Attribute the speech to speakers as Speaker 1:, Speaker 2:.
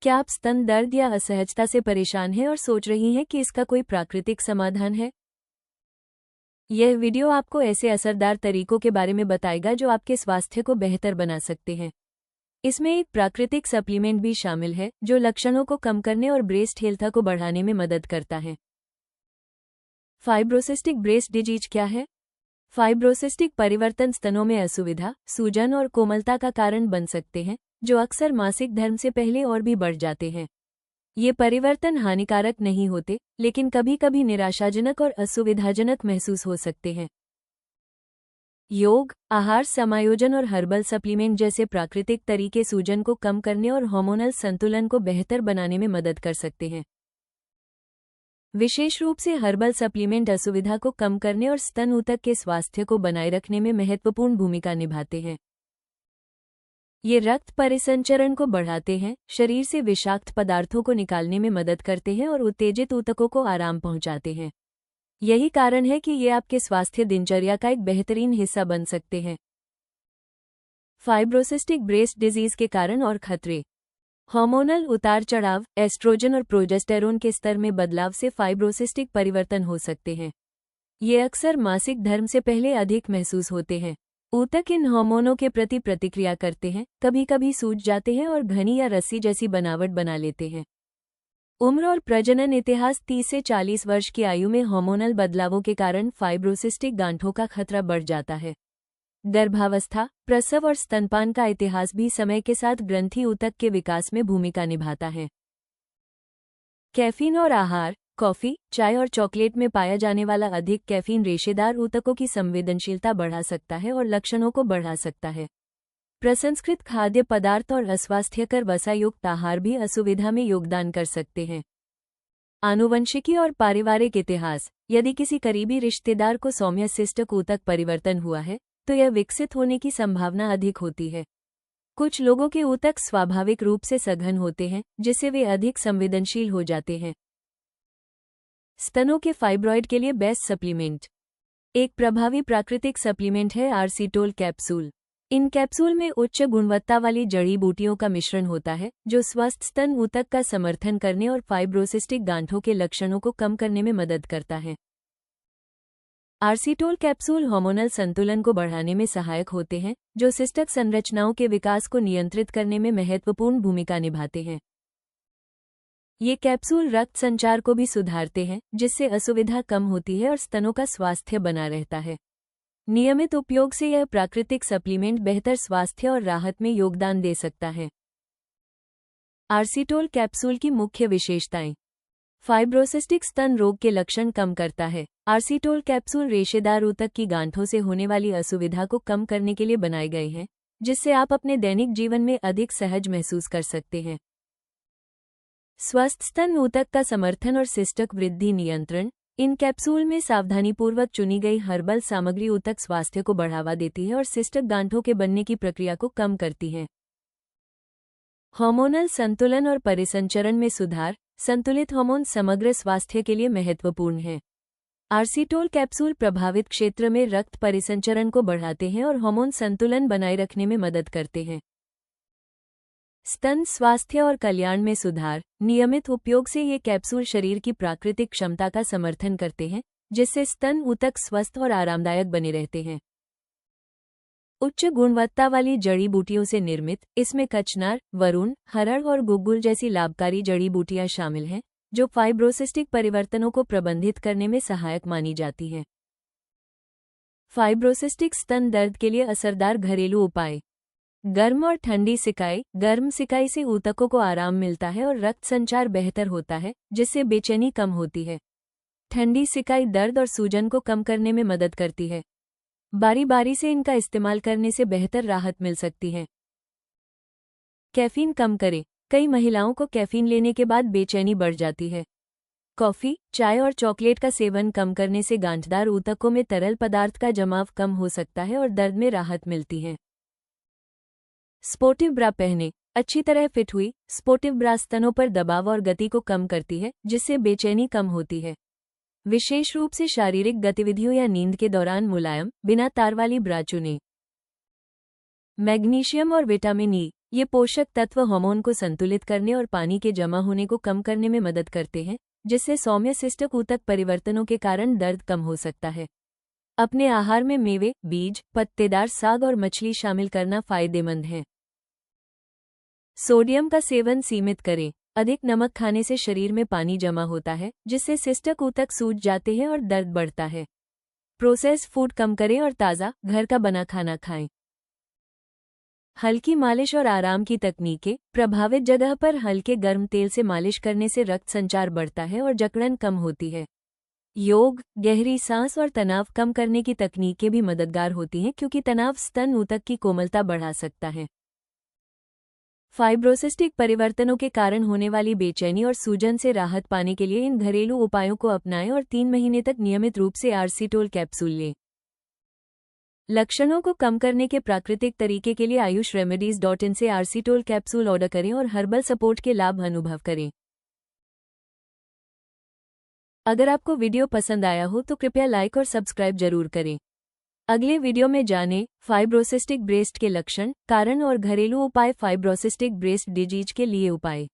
Speaker 1: क्या आप स्तन दर्द या असहजता से परेशान हैं और सोच रही हैं कि इसका कोई प्राकृतिक समाधान है? यह वीडियो आपको ऐसे असरदार तरीकों के बारे में बताएगा जो आपके स्वास्थ्य को बेहतर बना सकते हैं। इसमें एक प्राकृतिक सप्लीमेंट भी शामिल है जो लक्षणों को कम करने और ब्रेस्ट हेल्थ को बढ़ाने में मदद करता है। फाइब्रोसिस्टिक ब्रेस्ट डिजीज क्या है? फाइब्रोसिस्टिक परिवर्तन स्तनों में असुविधा, सूजन और कोमलता का कारण बन सकते हैं, जो अक्सर मासिक धर्म से पहले और भी बढ़ जाते हैं। ये परिवर्तन हानिकारक नहीं होते, लेकिन कभी-कभी निराशाजनक और असुविधाजनक महसूस हो सकते हैं। योग, आहार समायोजन और हर्बल सप्लीमेंट जैसे प्राकृतिक तरीके सूजन को कम करने और हार्मोनल संतुलन को बेहतर बनाने में मदद कर सकते हैं। विशेष रूप से हर्बल सप्लीमेंट असुविधा को कम करने और स्तन ऊतक के स्वास्थ्य को बनाए रखने में महत्वपूर्ण भूमिका निभाते हैं। ये रक्त परिसंचरण को बढ़ाते हैं, शरीर से विषाक्त पदार्थों को निकालने में मदद करते हैं और उत्तेजित ऊतकों को आराम पहुंचाते हैं। यही कारण है कि ये आपके स्वास्थ्य दिनचर्या का एक बेहतरीन हिस्सा बन सकते हैं। फाइब्रोसिस्टिक ब्रेस्ट डिजीज के कारण और खतरे। हार्मोनल उतार चढ़ाव, एस्ट्रोजन और प्रोजेस्टेरोन के स्तर में बदलाव से फाइब्रोसिस्टिक परिवर्तन हो सकते हैं। ये अक्सर मासिक धर्म से पहले अधिक महसूस होते हैं। ऊतक इन हार्मोनों के प्रति प्रतिक्रिया करते हैं, कभी कभी सूज जाते हैं और घनी या रस्सी जैसी बनावट बना लेते हैं। उम्र और प्रजनन इतिहास 30 से 40 वर्ष की आयु में हार्मोनल बदलावों के कारण फाइब्रोसिस्टिक गांठों का खतरा बढ़ जाता है। गर्भावस्था, प्रसव और स्तनपान का इतिहास भी समय के साथ ग्रंथि ऊतक के विकास में भूमिका निभाता है। कैफीन और आहार। कॉफी, चाय और चॉकलेट में पाया जाने वाला अधिक कैफीन रेशेदार ऊतकों की संवेदनशीलता बढ़ा सकता है और लक्षणों को बढ़ा सकता है। प्रसंस्कृत खाद्य पदार्थ और अस्वास्थ्यकर वसायुक्त आहार भी असुविधा में योगदान कर सकते हैं। आनुवंशिकी और पारिवारिक इतिहास। यदि किसी करीबी रिश्तेदार को सौम्य सिस्टक ऊतक परिवर्तन हुआ है, तो यह विकसित होने की संभावना अधिक होती है। कुछ लोगों के ऊतक स्वाभाविक रूप से सघन होते हैं, जिससे वे अधिक संवेदनशील हो जाते हैं। स्तनों के फाइब्रॉइड के लिए बेस्ट सप्लीमेंट। एक प्रभावी प्राकृतिक सप्लीमेंट है आर्सिटोल कैप्सूल। इन कैप्सूल में उच्च गुणवत्ता वाली जड़ी बूटियों का मिश्रण होता है, जो स्वस्थ स्तन ऊतक का समर्थन करने और फाइब्रोसिस्टिक गांठों के लक्षणों को कम करने में मदद करता है। आर्सिटोल कैप्सूल हार्मोनल संतुलन को बढ़ाने में सहायक होते हैं, जो सिस्टक संरचनाओं के विकास को नियंत्रित करने में महत्वपूर्ण भूमिका निभाते हैं। ये कैप्सूल रक्त संचार को भी सुधारते हैं, जिससे असुविधा कम होती है और स्तनों का स्वास्थ्य बना रहता है। नियमित उपयोग से यह प्राकृतिक सप्लीमेंट बेहतर स्वास्थ्य और राहत में योगदान दे सकता है। आर्सिटोल कैप्सूल की मुख्य विशेषताएं। फाइब्रोसिस्टिक स्तन रोग के लक्षण कम करता है। आर्सिटोल कैप्सूल रेशेदार ऊतक की गांठों से होने वाली असुविधा को कम करने के लिए बनाए गए हैं, जिससे आप अपने दैनिक जीवन में अधिक सहज महसूस कर सकते हैं। स्वस्थ स्तन ऊतक का समर्थन और सिस्टक वृद्धि नियंत्रण। इन कैप्सूल में सावधानीपूर्वक चुनी गई हर्बल सामग्री ऊतक स्वास्थ्य को बढ़ावा देती है और सिस्टक गांठों के बनने की प्रक्रिया को कम करती है। हार्मोनल संतुलन और परिसंचरण में सुधार। संतुलित हार्मोन समग्र स्वास्थ्य के लिए महत्वपूर्ण है। आर्सिटोल कैप्सूल प्रभावित क्षेत्र में रक्त परिसंचरण को बढ़ाते हैं और हार्मोन संतुलन बनाए रखने में मदद करते हैं। स्तन स्वास्थ्य और कल्याण में सुधार। नियमित उपयोग से ये कैप्सूल शरीर की प्राकृतिक क्षमता का समर्थन करते हैं, जिससे स्तन ऊतक स्वस्थ और आरामदायक बने रहते हैं। उच्च गुणवत्ता वाली जड़ी बूटियों से निर्मित, इसमें कचनार, वरुण, हरड़ और गुग्गुल जैसी लाभकारी जड़ी बूटियां शामिल हैं, जो फाइब्रोसिस्टिक परिवर्तनों को प्रबंधित करने में सहायक मानी जाती हैं। फाइब्रोसिस्टिक स्तन दर्द के लिए असरदार घरेलू उपाय। गर्म और ठंडी सिकाई। गर्म सिकाई से ऊतकों को आराम मिलता है और रक्त संचार बेहतर होता है, जिससे बेचैनी कम होती है। ठंडी सिकाई दर्द और सूजन को कम करने में मदद करती है। बारी बारी से इनका इस्तेमाल करने से बेहतर राहत मिल सकती है। कैफीन कम करें। कई महिलाओं को कैफीन लेने के बाद बेचैनी बढ़ जाती है। कॉफी, चाय और चॉकलेट का सेवन कम करने से गांठदार ऊतकों में तरल पदार्थ का जमाव कम हो सकता है और दर्द में राहत मिलती है। स्पोर्टिव ब्रा पहने। अच्छी तरह फिट हुई स्पोर्टिव ब्रा स्तनों पर दबाव और गति को कम करती है, जिससे बेचैनी कम होती है। विशेष रूप से शारीरिक गतिविधियों या नींद के दौरान मुलायम, बिना तार वाली ब्रा चुनें। मैग्नीशियम और विटामिन ई। ये पोषक तत्व हार्मोन को संतुलित करने और पानी के जमा होने को कम करने में मदद करते हैं, जिससे सौम्य सिस्टक ऊतक परिवर्तनों के कारण दर्द कम हो सकता है। अपने आहार में मेवे, बीज, पत्तेदार साग और मछली शामिल करना फायदेमंद है। सोडियम का सेवन सीमित करें। अधिक नमक खाने से शरीर में पानी जमा होता है, जिससे सिस्टक ऊतक सूज जाते हैं और दर्द बढ़ता है। प्रोसेस्ड फूड कम करें और ताज़ा, घर का बना खाना खाएं। हल्की मालिश और आराम की तकनीकें। प्रभावित जगह पर हल्के गर्म तेल से मालिश करने से रक्त संचार बढ़ता है और जकड़न कम होती है। योग, गहरी सांस और तनाव कम करने की तकनीकें भी मददगार होती हैं, क्योंकि तनाव स्तन ऊतक की कोमलता बढ़ा सकता है। फाइब्रोसिस्टिक परिवर्तनों के कारण होने वाली बेचैनी और सूजन से राहत पाने के लिए इन घरेलू उपायों को अपनाएं और 3 महीने तक नियमित रूप से आर्सिटोल कैप्सूल लें। लक्षणों को कम करने के प्राकृतिक तरीके के लिए ayushRemedies.in से आर्सिटोल कैप्सूल ऑर्डर करें और हर्बल सपोर्ट के लाभ अनुभव करें। अगर आपको वीडियो पसंद आया हो तो कृपया लाइक और सब्सक्राइब जरूर करें। अगले वीडियो में जानें फाइब्रोसिस्टिक ब्रेस्ट के लक्षण, कारण और घरेलू उपाय। फाइब्रोसिस्टिक ब्रेस्ट डिजीज के लिए उपाय।